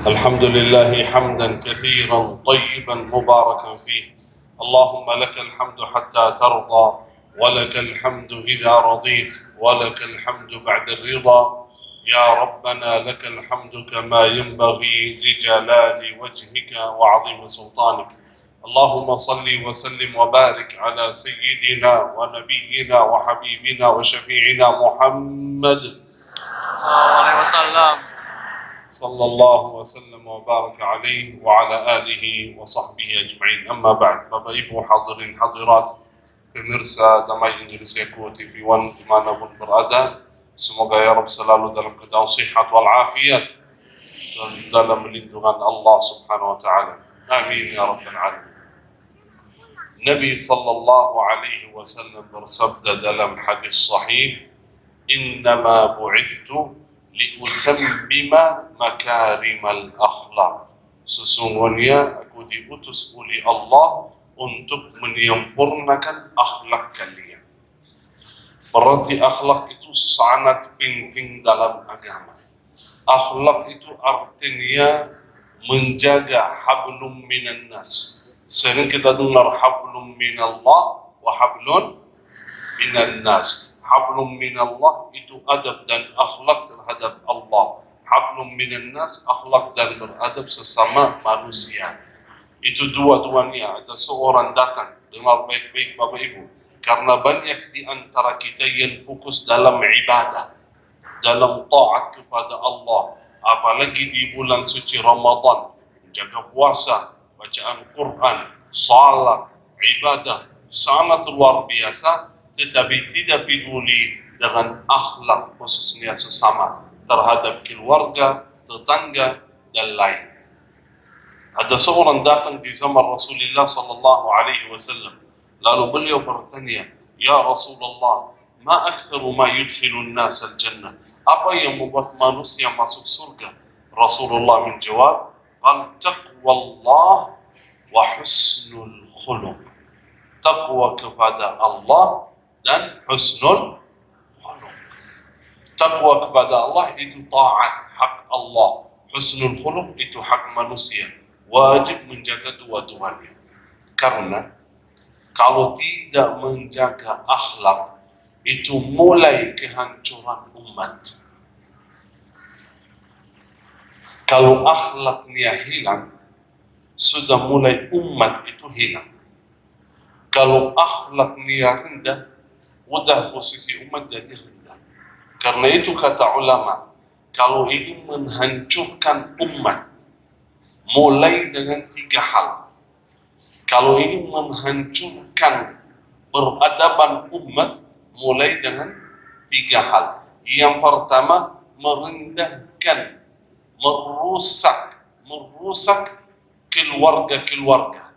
الحمد لله حمدا كثيرا طيبا مباركا فيه. اللهم لك الحمد حتى ترضى، ولك الحمد إذا رضيت، ولك الحمد بعد الرضا. يا ربنا لك الحمد كما ينبغي لجلال وجهك وعظيم سلطانك. اللهم صل وسلم وبارك على سيدنا ونبينا وحبيبنا وشفيعنا محمد صلى الله عليه وسلم. صلى الله وسلم وبارك عليه وعلى آله وصحبه أجمعين. أما بعد, Bapak Ibu hadirin hadirat, pemirsa Damai Indonesiaku TV1 dimanapun berada, semoga ya Rabb selalu dalam keadaan sihat wal afiat dan dalam lindungan Allah Subhanahu wa taala. Amin ya rabbal alamin. Nabi sallallahu alaihi wasallam bersabda dalam hadis sahih, "Innama bu'ithtu liutammima makarimal akhlak." Sesungguhnya aku diutus oleh Allah untuk menyempurnakan akhlak kalian. Berarti akhlak itu sangat penting dalam agama. Akhlak itu artinya menjaga hablum minan nas. Sering kita dengar hablum minallah wa hablun minan nas. Hablum minallah itu adab dan akhlak terhadap Allah. Hablum minan nas, akhlak dan beradab sesama manusia. Itu dua-duanya. Ada seorang datang, dengar baik-baik Bapak Ibu, karena banyak di antara kita yang fokus dalam ibadah, dalam taat kepada Allah, apalagi di bulan suci Ramadan, menjaga puasa, bacaan Quran, salat, ibadah sangat luar biasa, tetapi tidak peduli dengan akhlak khususnya sesama terhadap keluarga, tetangga, dan lain. Ada seorang datang di zaman Rasulullah sallallahu alaihi wasallam, lalu beliau bertanya, "Ya Rasulullah, ma aktsaru ma yudkhilun nas al-jannah?" Apa yang membuat manusia masuk surga? Rasulullah menjawab, "Qal taqwallah wa husnul khuluq." Taqwa kepada Allah dan husnul khuluq. Taqwa kepada Allah itu taat, hak Allah. Husnul khuluq itu hak manusia. Wajib menjaga dua-duanya. Karena kalau tidak menjaga akhlak, itu mulai kehancuran umat. Kalau akhlaknya hilang, sudah mulai umat itu hilang. Kalau akhlaknya rendah, udah posisi umat jadi rendah. Karena itu kata ulama, kalau ingin menghancurkan umat, mulai dengan 3 hal. Kalau ingin menghancurkan peradaban umat, mulai dengan 3 hal. Yang pertama, merendahkan, merusak keluarga-keluarga.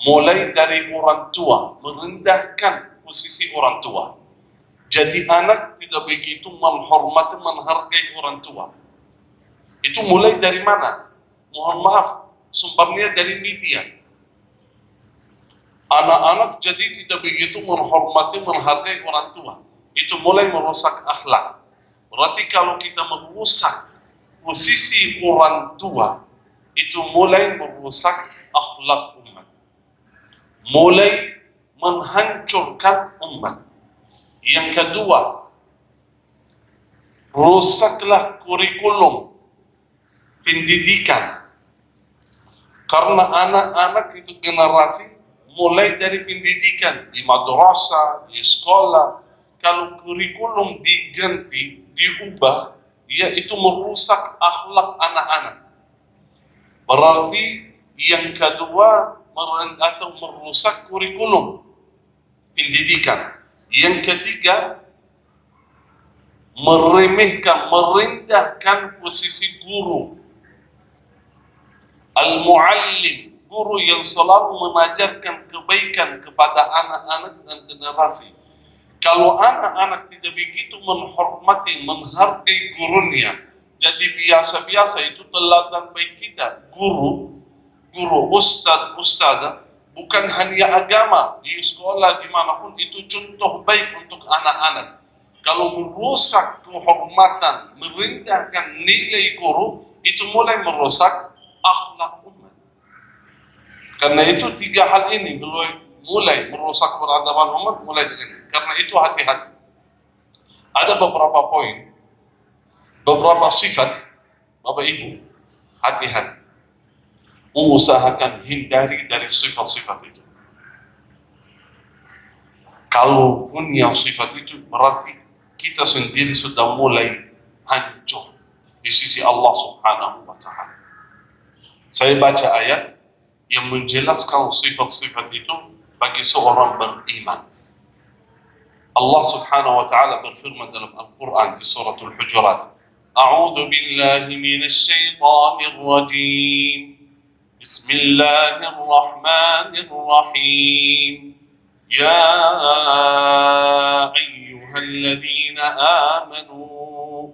Mulai dari orang tua, merendahkan posisi orang tua. Jadi anak tidak begitu menghormati, menghargai orang tua. Itu mulai dari mana? Mohon maaf, sumbernya dari media. Anak-anak jadi tidak begitu menghormati, menghargai orang tua. Itu mulai merusak akhlak. Berarti kalau kita merusak posisi orang tua, itu mulai merusak akhlak umat. Mulai menghancurkan umat. Yang kedua, rusaklah kurikulum pendidikan. Karena anak-anak itu generasi mulai dari pendidikan, di madrasah, di sekolah. Kalau kurikulum diganti, diubah, ya itu merusak akhlak anak-anak. Berarti yang kedua, atau merusak kurikulum pendidikan. Yang ketiga, meremehkan, merendahkan posisi guru. Al-muallim, guru yang selalu mengajarkan kebaikan kepada anak-anak dan generasi. Kalau anak-anak tidak begitu menghormati, menghargai gurunya, jadi biasa-biasa, itu teladan baik kita. Guru, ustadz, bukan hanya agama, di sekolah dimanapun itu contoh baik untuk anak-anak. Kalau merusak kehormatan, merendahkan nilai guru, itu mulai merusak akhlak umat. Karena itu tiga hal ini mulai merusak peradaban umat mulai dengan ini. Karena itu hati-hati. Ada beberapa poin, beberapa sifat, Bapak Ibu, hati-hati. Usahakan hindari dari sifat-sifat itu. Kalau punya sifat itu berarti kita sendiri sudah mulai hancur di sisi Allah Subhanahu wa Ta'ala. Saya baca ayat yang menjelaskan sifat-sifat itu bagi seorang beriman. Allah Subhanahu wa Ta'ala berfirman dalam Al-Quran di surat Al-Hujurat, A'udzu billahi minasy syaithanir rajim. Bismillahirrahmanirrahim. Ya ayyuhalladzina amanu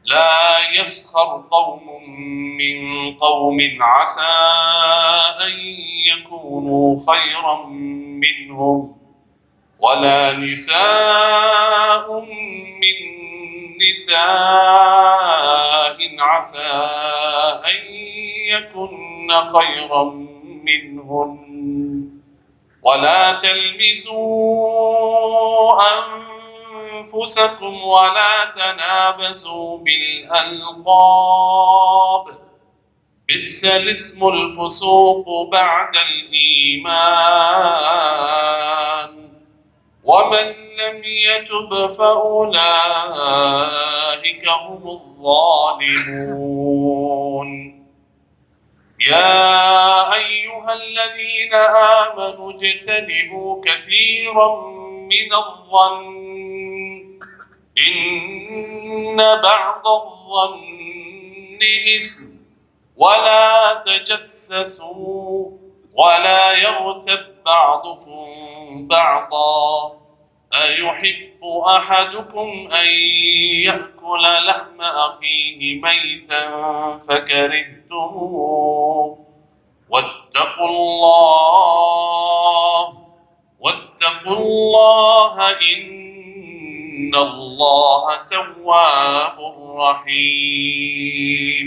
la yaskhar qaumun min qaumin 'asa an yakunu khairan minhum wala nisa'un min nisa'in 'asa an yakunna khairan minhum ولا تلمزوا أنفسكم ولا تنابزوا بالألقاب بئس الاسم الفسوق بعد الإيمان ومن لم يتب فأولئك هم الظالمون يا أيها الذين آمنوا اجتنبوا كثيرا من الظن إن بعض الظن إثم ولا تجسسوا ولا يغتب بعضكم بعضا أيحب أحدكم أن يأكل لحم أخيه ميتا فكرهتموه واتقوا الله إن الله تواب رحيم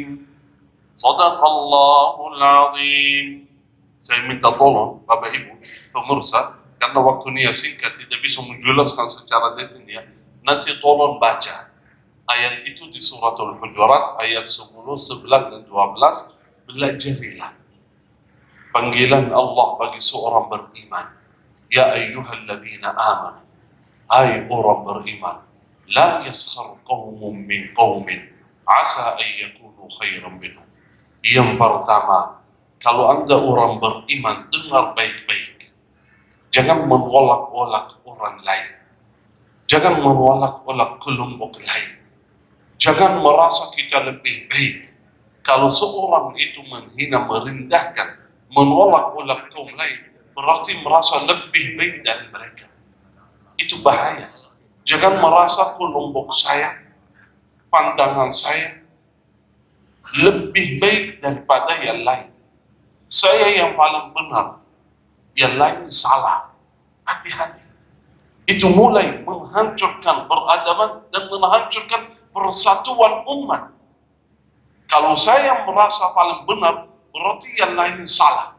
صدق الله العظيم. Saya minta tolong Bapak Ibu pemirsa, karena waktunya singkat tidak bisa menjelaskan secara detail ya. Nanti tolong baca ayat itu di surat Al-Hujurat ayat 10, 11 dan 12. Belajarilah panggilan Allah bagi seorang beriman. Ya ayyuhalladzina amanu, hai orang beriman, la yaskhar qaumun min qaumin asa an yakunu khairan minhum. Yang pertama, kalau Anda orang beriman, dengar baik-baik. Jangan menolak-olak orang lain. Jangan menolak-olak kelompok lain. Jangan merasa kita lebih baik. Kalau seorang itu menghina, merendahkan, menolak-olak kaum lain, berarti merasa lebih baik dari mereka. Itu bahaya. Jangan merasa kelompok saya, pandangan saya, lebih baik daripada yang lain. Saya yang paling benar, yang lain salah. Hati-hati. Itu mulai menghancurkan peradaban dan menghancurkan persatuan umat. Kalau saya merasa paling benar, berarti yang lain salah.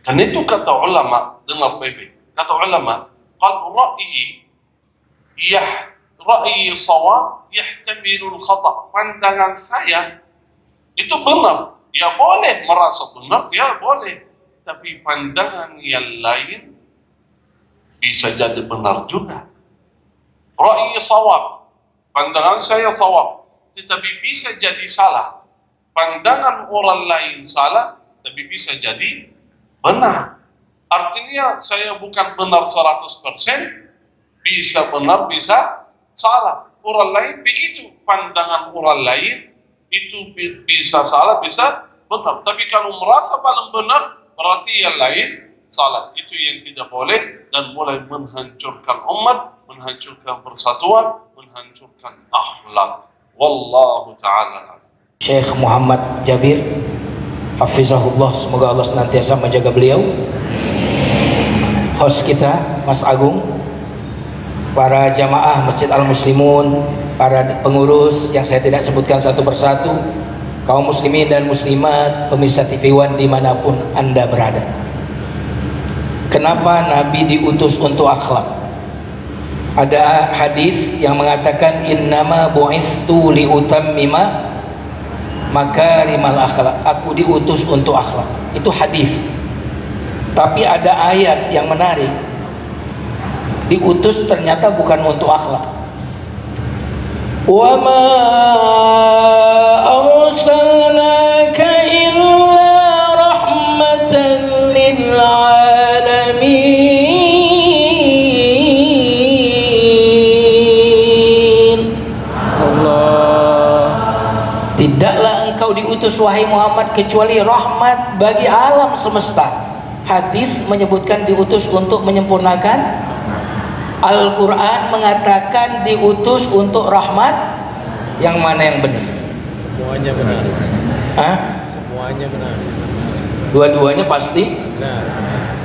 Dan itu kata ulama, dengar baik-baik. Kata ulama, qad ra'yi shawab yahtamilul khata. Pandangan saya itu benar. Ya boleh merasa benar, ya boleh. Tapi pandangan yang lain bisa jadi benar juga. Ra'yi shawab, pandangan saya shawab, tetapi bisa jadi salah. Pandangan orang lain salah, tapi bisa jadi benar. Artinya saya bukan benar 100%, bisa benar, bisa salah. Orang lain begitu, pandangan orang lain itu bisa salah, bisa benar. Tapi kalau merasa paling benar, berarti yang lain salah. Itu yang tidak boleh dan mulai menghancurkan umat, menghancurkan persatuan, menghancurkan akhlak. Wallahu ta'ala. Syekh Muhammad Jabir hafizahullah, semoga Allah senantiasa menjaga beliau. Host kita Mas Agung, para jamaah Masjid Al-Muslimun, para pengurus yang saya tidak sebutkan satu persatu, kaum muslimin dan muslimat, pemirsa TV One dimanapun Anda berada. Kenapa Nabi diutus untuk akhlak? Ada hadis yang mengatakan innama bu'istu liutammima makarimal akhlak. Aku diutus untuk akhlak. Itu hadis. Tapi ada ayat yang menarik. Diutus ternyata bukan untuk akhlak. Wa ma arsalnaka illa rahmatan lil alamin. Allah. Tidaklah engkau diutus wahai Muhammad kecuali rahmat bagi alam semesta. Hadis menyebutkan diutus untuk menyempurnakan. Al-Quran mengatakan diutus untuk rahmat. Yang mana yang benar? Semuanya benar. Hah? Semuanya benar. Dua-duanya pasti Benar.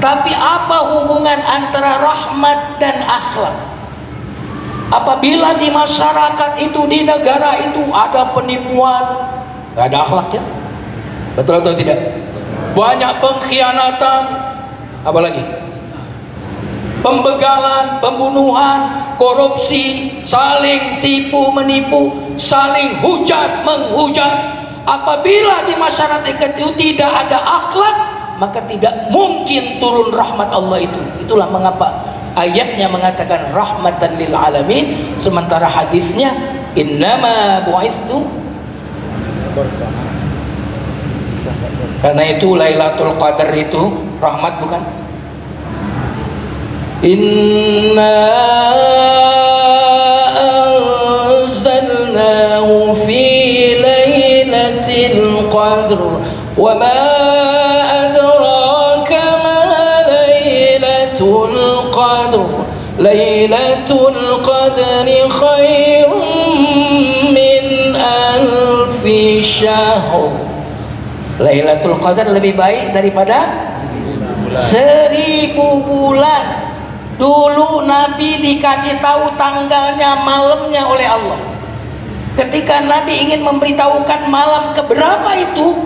Tapi apa hubungan antara rahmat dan akhlak? Apabila di masyarakat itu, di negara itu ada penipuan, gak ada akhlaknya. Betul atau tidak? Banyak pengkhianatan, apalagi pembegalan, pembunuhan, korupsi, saling tipu menipu, saling hujat menghujat. Apabila di masyarakat itu tidak ada akhlak, maka tidak mungkin turun rahmat Allah itu. Itulah mengapa ayatnya mengatakan rahmatan lil alamin, sementara hadisnya innama bu'istu. Karena itu Lailatul Qadar itu rahmat bukan? Inna anzalnahu fi lailatul qadr wa ma adraka ma lailatul qadr. Lailatul qadri khairum min alfi syahr. Lailatul Qadar lebih baik daripada 1000 bulan. Dulu Nabi dikasih tahu tanggalnya, malamnya oleh Allah. Ketika Nabi ingin memberitahukan malam keberapa itu,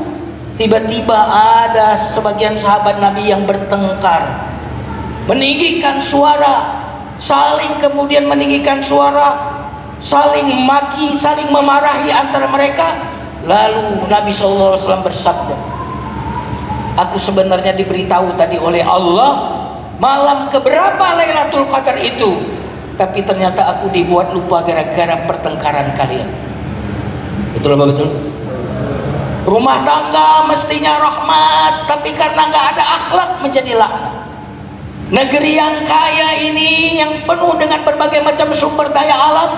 tiba-tiba ada sebagian sahabat Nabi yang bertengkar, meninggikan suara, saling kemudian meninggikan suara, saling maki, saling memarahi antara mereka. Lalu Nabi SAW bersabda, aku sebenarnya diberitahu tadi oleh Allah malam keberapa Lailatul Qadar itu, tapi ternyata aku dibuat lupa gara-gara pertengkaran kalian. Betul apa betul? Rumah tangga mestinya rahmat, tapi karena nggak ada akhlak menjadi laknat. Negeri yang kaya ini, yang penuh dengan berbagai macam sumber daya alam,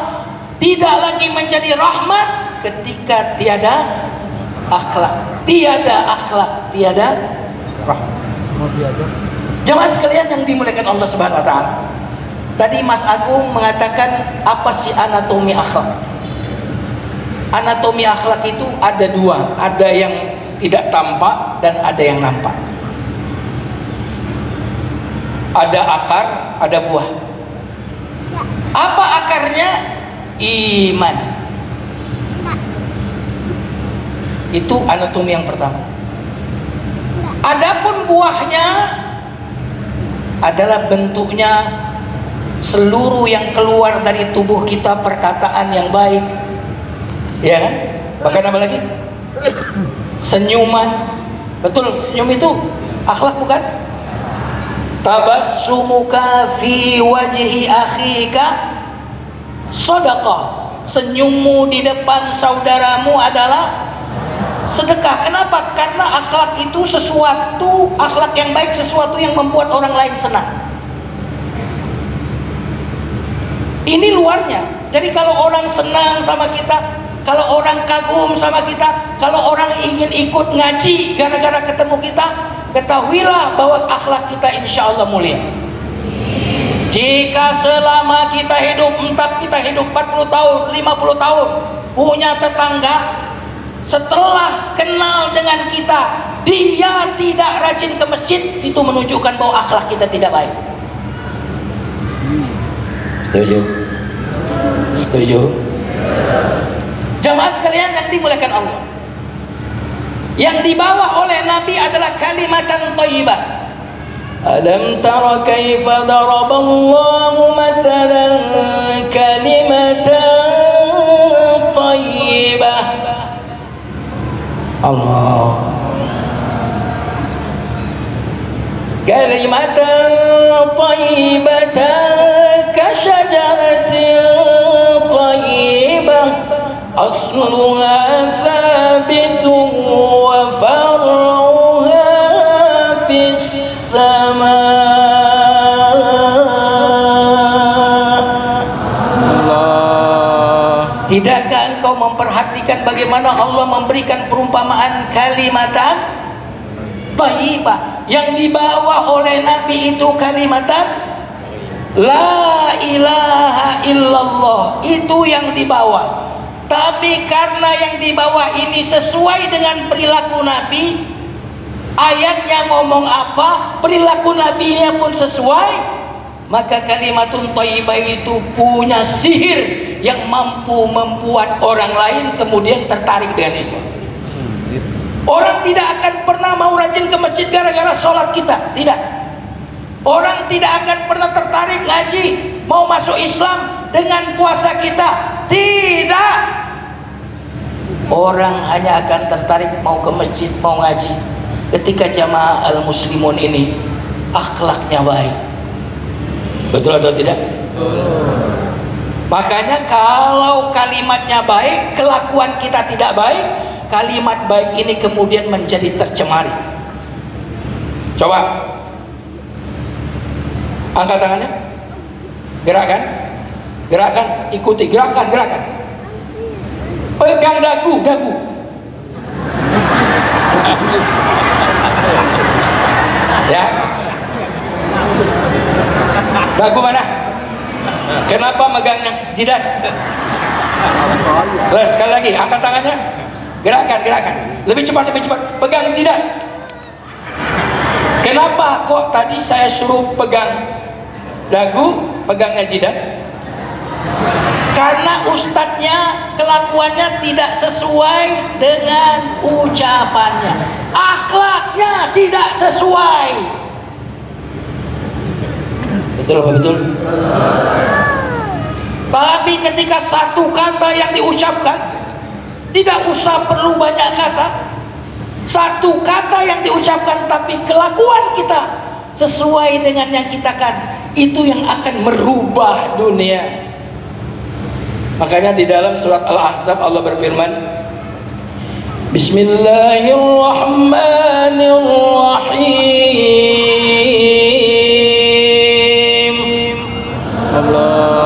tidak lagi menjadi rahmat ketika tiada akhlak. Tiada akhlak, tiada rahmat. Jemaah sekalian yang dimuliakan Allah Subhanahu wa taala. Tadi Mas Agung mengatakan apa sih anatomi akhlak? Anatomi akhlak itu ada dua, ada yang tidak tampak dan ada yang nampak. Ada akar, ada buah. Apa akarnya? Iman. Itu anatomi yang pertama. Adapun buahnya adalah bentuknya seluruh yang keluar dari tubuh kita, perkataan yang baik, ya kan? Bahkan apa lagi? Senyuman. Betul, senyum itu akhlak bukan? Tabassumuka fi wajhi akhika sedekah. Senyummu di depan saudaramu adalah sedekah. Kenapa? Karena akhlak itu sesuatu, akhlak yang baik sesuatu yang membuat orang lain senang. Ini luarnya. Jadi kalau orang senang sama kita, kalau orang kagum sama kita, kalau orang ingin ikut ngaji gara-gara ketemu kita, ketahuilah bahwa akhlak kita insya Allah mulia. Jika selama kita hidup, entah kita hidup 40 tahun, 50 tahun, punya tetangga, setelah kenal dengan kita, dia tidak rajin ke masjid, itu menunjukkan bahwa akhlak kita tidak baik. Setuju? Setuju? Jamaah sekalian yang dimuliakan Allah, yang dibawa oleh Nabi adalah kalimatan thayyibah. Alam tara kaifa daraballahu mathalan kalimatan thayyibah. Allah. Kalimatan thayyibatan kasyajaratin thayyibah asluha thabitun wa far'uha fis sama. Tidakkah engkau memperhatikan bagaimana Allah memberikan perumpamaan kalimatan thayyibah? Yang dibawa oleh Nabi itu kalimatan la ilaha illallah, itu yang dibawa. Tapi karena yang dibawa ini sesuai dengan perilaku Nabi, ayatnya ngomong apa, perilaku Nabinya pun sesuai, maka kalimatun thayyibah itu punya sihir yang mampu membuat orang lain kemudian tertarik dengan Islam. Orang tidak akan pernah mau rajin ke masjid gara-gara sholat kita, tidak. Orang tidak akan pernah tertarik ngaji, mau masuk Islam dengan puasa kita, tidak. Orang hanya akan tertarik mau ke masjid, mau ngaji ketika jamaah al-muslimun ini akhlaknya baik. Betul atau tidak? Makanya kalau kalimatnya baik, kelakuan kita tidak baik, kalimat baik ini kemudian menjadi tercemari. Coba angkat tangannya, gerakan, gerakan, ikuti gerakan, gerakan. Pegang dagu, dagu. Ya, dagu mana? Kenapa megangnya jidat? Sekali lagi, angkat tangannya. Gerakan, gerakan. Lebih cepat, lebih cepat. Pegang jidat. Kenapa kok tadi saya suruh pegang dagu, pegangnya jidat? Karena ustadznya kelakuannya tidak sesuai dengan ucapannya, akhlaknya tidak sesuai. Betul apa betul? Tapi ketika satu kata yang diucapkan, tidak usah perlu banyak kata, satu kata yang diucapkan tapi kelakuan kita sesuai dengan yang kita kan, itu yang akan merubah dunia. Makanya di dalam surat Al-Ahzab Allah berfirman, Bismillahirrahmanirrahim.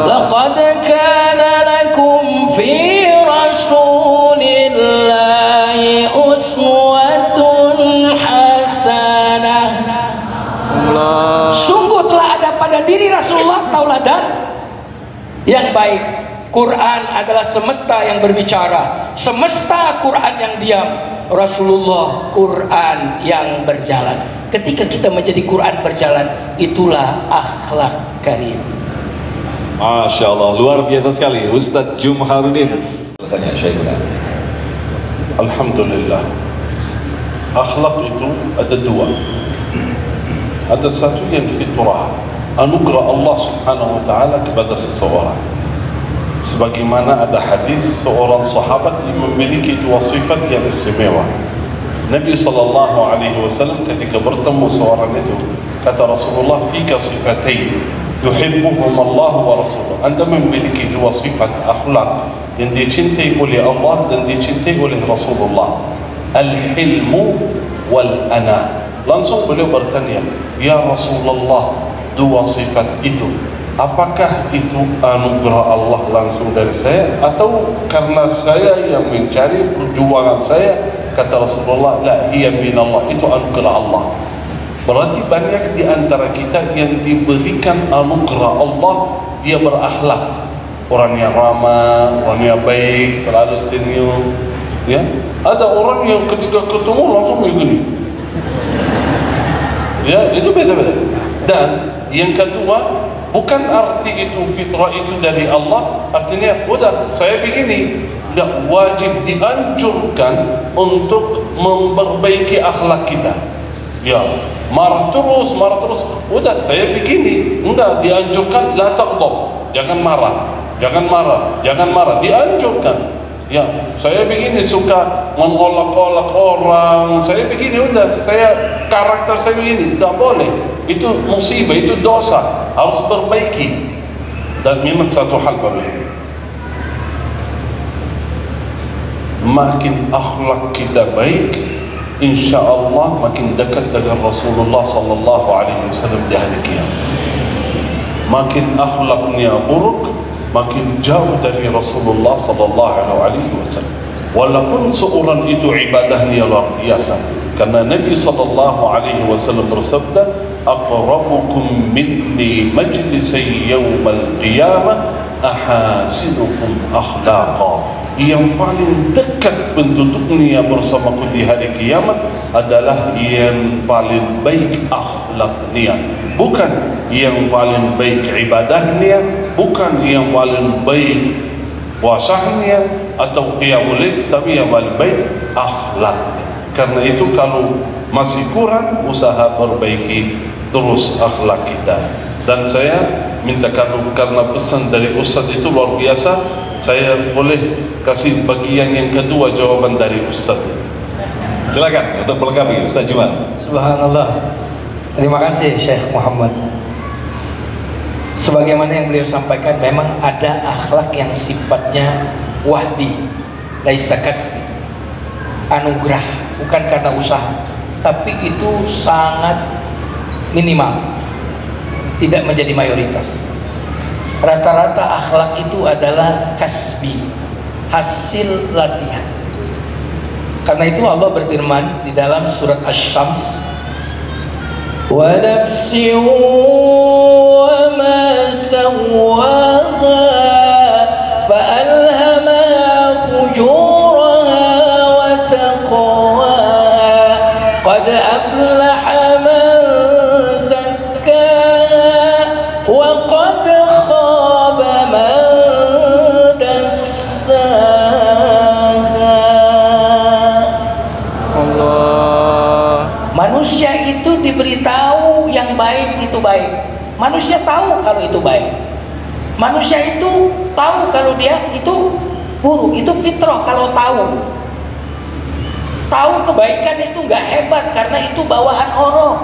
Laqad kana lakum fi rasulillahi uswatun hasanah. Sungguh telah ada pada diri Rasulullah tauladan yang baik. Quran adalah semesta yang berbicara, semesta Quran yang diam, Rasulullah Quran yang berjalan. Ketika kita menjadi Quran berjalan, itulah akhlak karim. Masya Allah, luar biasa sekali Ustadz Jumharudin. Rasanya Syekhuna. Alhamdulillah, akhlak itu ada dua. Ada satu yang fitrah, anugerah Allah subhanahu wa ta'ala kepada seseorang. Sebagaimana ada hadis seorang sahabat yang memiliki dua sifat yang istimewa. Nabi SAW ketika bertemu seorang itu, kata Rasulullah, fika sifatain yuhibbuhum Allah wa Rasuluh. Anda memiliki dua sifat akhlak yang dicintai oleh Allah dan dicintai oleh Rasulullah, al-hilmu wal-ana. Langsung beliau bertanya, ya Rasulullah, dua sifat itu apakah itu anugerah Allah langsung dari saya atau karena saya yang mencari perjuangan saya? Kata Rasulullah, la hiya minallah, itu anugerah Allah. Berarti banyak di antara kita yang diberikan anugerah Allah, dia berakhlak, orang yang ramah, orang yang baik, selalu senyum, ya. Ada orang yang ketika ketemu langsung begini, ya, itu beda-beda. Dan yang kedua, Bukan arti itu fitrah itu dari Allah, artinya udah saya begini. Nggak wajib dianjurkan untuk memperbaiki akhlak kita. Ya, marah terus, udah saya begini. Enggak dianjurkan, la taghdab, jangan marah, dianjurkan. Ya, saya begini suka mengolok-olok orang, saya begini, udah karakter saya begini, tidak boleh. Itu musibah, itu dosa, harus perbaiki. Dan memang satu hal baru, makin akhlak kita baik, insya Allah makin dekat dengan Rasulullah sallallahu alaihi wasallam di hari kiamat. Makin akhlaknya buruk, makin jauh dari Rasulullah sallallahu alaihi wasallam. Walaupun seorang itu ibadahnya luar biasa, karena Nabi sallallahu alaihi wasallam bersabda, aqrabukum minni majlisan yaumal qiyamah ahasinukum akhlaqa. Yang paling dekat penduduknya bersamaku di hari kiamat adalah yang paling baik akhlaknya, bukan yang paling baik ibadahnya, bukan yang paling baik puasanya atau qiyamul lail, tapi yang paling baik akhlaknya. Karena itu kalau masih kurang, usaha perbaiki terus akhlak kita. Dan saya minta karena pesan dari Ustaz itu luar biasa, saya boleh kasih bagian yang kedua jawaban dari Ustaz. Silakan untuk melengkapi Ustaz Juman. Subhanallah. Terima kasih Syekh Muhammad. Sebagaimana yang beliau sampaikan, memang ada akhlak yang sifatnya wahdi, laisa kasbi, anugerah, bukan karena usaha, tapi itu sangat minimal, tidak menjadi mayoritas. Rata-rata akhlak itu adalah kasbi, hasil latihan. Karena itu Allah berfirman di dalam surat Asy-Syams, wa nafsin wa ma sawwaha fa alhamaha fujuraha wa taqwaha qad aflaha man zakkaha wa qad khaba man dassaha. Manusia itu diberitahu yang baik itu baik. Manusia tahu kalau itu baik. Manusia itu tahu kalau dia itu buruk. Itu fitrah kalau tahu. Tahu kebaikan itu nggak hebat karena itu bawaan orang.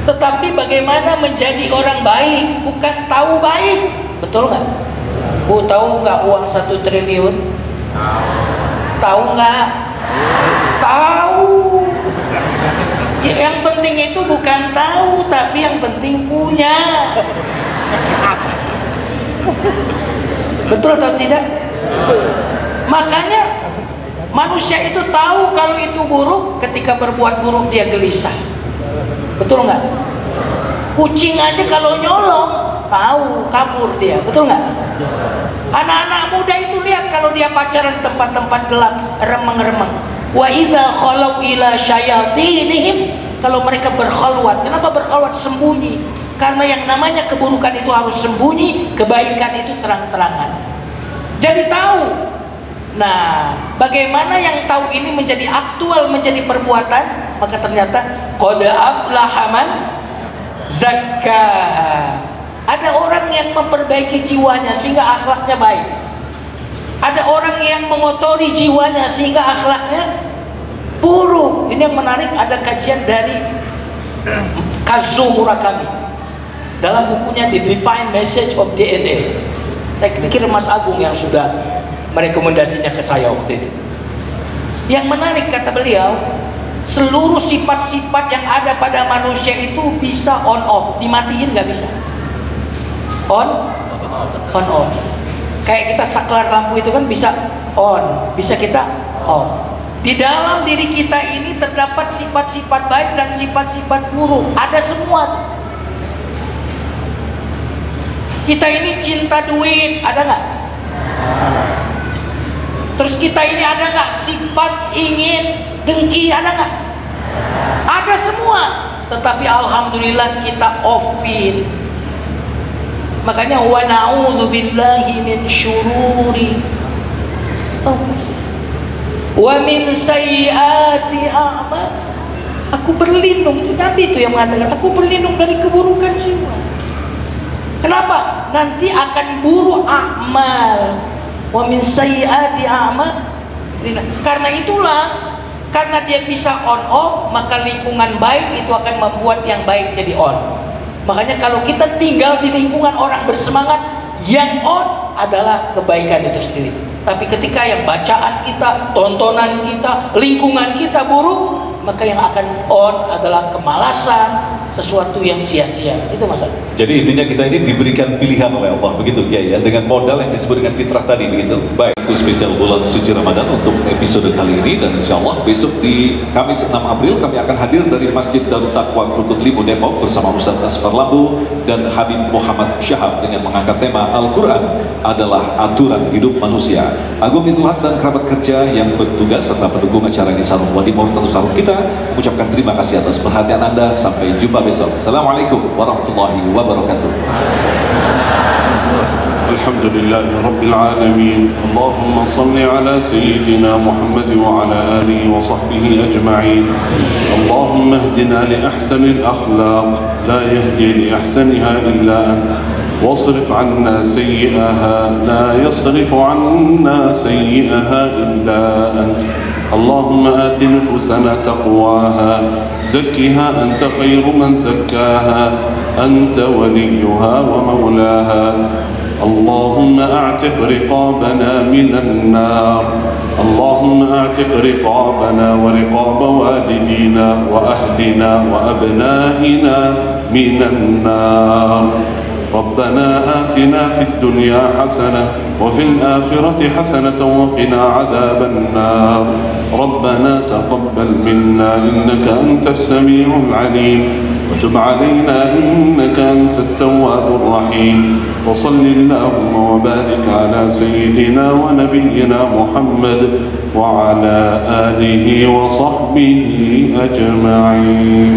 Tetapi bagaimana menjadi orang baik? Bukan tahu baik. Betul nggak? Bu, tahu nggak uang 1 triliun? Tahu nggak? Tahu. Ya, yang penting itu bukan tahu, tapi yang penting punya. Betul atau tidak? Makanya manusia itu tahu kalau itu buruk, ketika berbuat buruk dia gelisah. Betul nggak? Kucing aja kalau nyolong tahu, kabur dia. Betul nggak? Anak-anak muda itu lihat kalau dia pacaran tempat-tempat gelap, remeng-remeng. Wa idza khalau ila syayatinihim, kalau mereka berkhalwat. Kenapa berkhalwat? Sembunyi. Karena yang namanya keburukan itu harus sembunyi, kebaikan itu terang-terangan. Jadi tahu. Nah, bagaimana yang tahu ini menjadi aktual, menjadi perbuatan? Maka ternyata qad aflaha man zakkaha. Ada orang yang memperbaiki jiwanya sehingga akhlaknya baik. Ada orang yang mengotori jiwanya sehingga akhlaknya buruk. Ini yang menarik, ada kajian dari Kazuo Murakami dalam bukunya The Divine Message of DNA. Saya pikir Mas Agung yang sudah merekomendasinya ke saya waktu itu. Yang menarik kata beliau, seluruh sifat-sifat yang ada pada manusia itu bisa on off, dimatiin nggak bisa. On off. Kayak kita saklar lampu itu kan bisa on, bisa kita off. Di dalam diri kita ini terdapat sifat-sifat baik dan sifat-sifat buruk. Ada semua. Kita ini cinta duit, ada nggak? Terus kita ini ada nggak sifat ingin dengki, ada nggak? Ada semua. Tetapi alhamdulillah kita offin. Makanya wa na'udzu billahi min syururi wa min sayyiati a'mal. Aku berlindung, itu Nabi itu yang mengatakan, aku berlindung dari keburukan semua. Kenapa? Nanti akan buruk amal. Wa min sayyiati a'mal. Karena itulah, karena dia bisa on off, maka lingkungan baik itu akan membuat yang baik jadi on. Makanya kalau kita tinggal di lingkungan orang bersemangat, yang on adalah kebaikan itu sendiri. Tapi ketika yang bacaan kita, tontonan kita, lingkungan kita buruk, maka yang akan on adalah kemalasan, sesuatu yang sia-sia. Itu masalah. Jadi intinya kita ini diberikan pilihan oleh Allah, begitu ya, dengan modal yang disebut dengan fitrah tadi, begitu. Baik, itu spesial bulan suci Ramadan untuk episode kali ini, dan insya Allah besok di Kamis 6 April kami akan hadir dari Masjid Darut Taqwa Krukut Limu Depok bersama Ustaz Asfar Lambu dan Habib Muhammad Syahab dengan mengangkat tema Al-Quran adalah aturan hidup manusia. Agung Izulhaq dan kerabat kerja yang bertugas serta pendukung acara ini Sarung Wadimor Terus Sarung kita mengucapkan terima kasih atas perhatian Anda. Sampai jumpa besok. Assalamualaikum warahmatullahi wabarakatuh. Alhamdulillahi Rabbil Alamin. Allahumma salli ala Sayyidina Muhammad wa ala alihi wa sahbihi ajma'in. Allahumma hdina li ahsanil akhlaq, la yahdi li ahsaniha illa ant. واصرف عنا سيئها لا يصرف عنا سيئها إلا أنت. اللهم آت نفوسنا تقواها زكها أنت خير من زكاها أنت وليها ومولاها. اللهم أعتق رقابنا من النار. اللهم أعتق رقابنا ورقاب والدينا وأهلنا وأبنائنا من النار. ربنا آتنا في الدنيا حسنة وفي الآخرة حسنة وقنا عذاب النار. ربنا تقبل منا إنك أنت السميع العليم وتب علينا إنك أنت التواب الرحيم. وصل اللهم وبارك على سيدنا ونبينا محمد وعلى آله وصحبه أجمعين.